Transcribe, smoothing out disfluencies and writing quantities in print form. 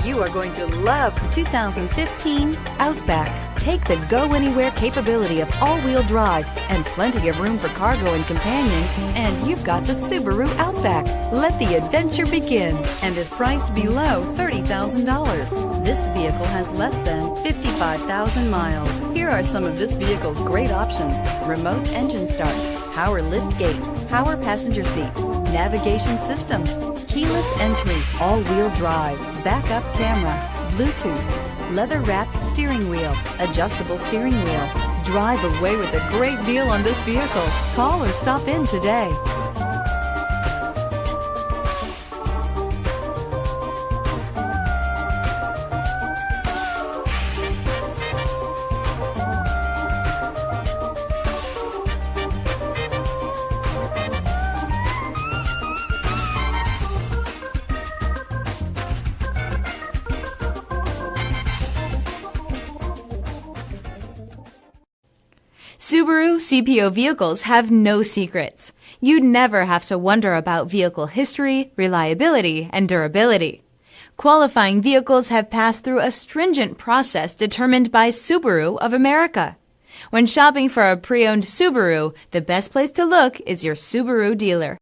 You are going to love the 2015 Outback. Take the go-anywhere capability of all-wheel drive and plenty of room for cargo and companions, and you've got the Subaru Outback. Let the adventure begin, and is priced below $30,000. This vehicle has less than 55,000 miles. Here are some of this vehicle's great options: remote engine start, power lift gate, power passenger seat, navigation system, keyless entry, all-wheel drive, backup camera, Bluetooth, leather-wrapped steering wheel, adjustable steering wheel. Drive away with a great deal on this vehicle. Call or stop in today. Subaru CPO vehicles have no secrets. You'd never have to wonder about vehicle history, reliability, and durability. Qualifying vehicles have passed through a stringent process determined by Subaru of America. When shopping for a pre-owned Subaru, the best place to look is your Subaru dealer.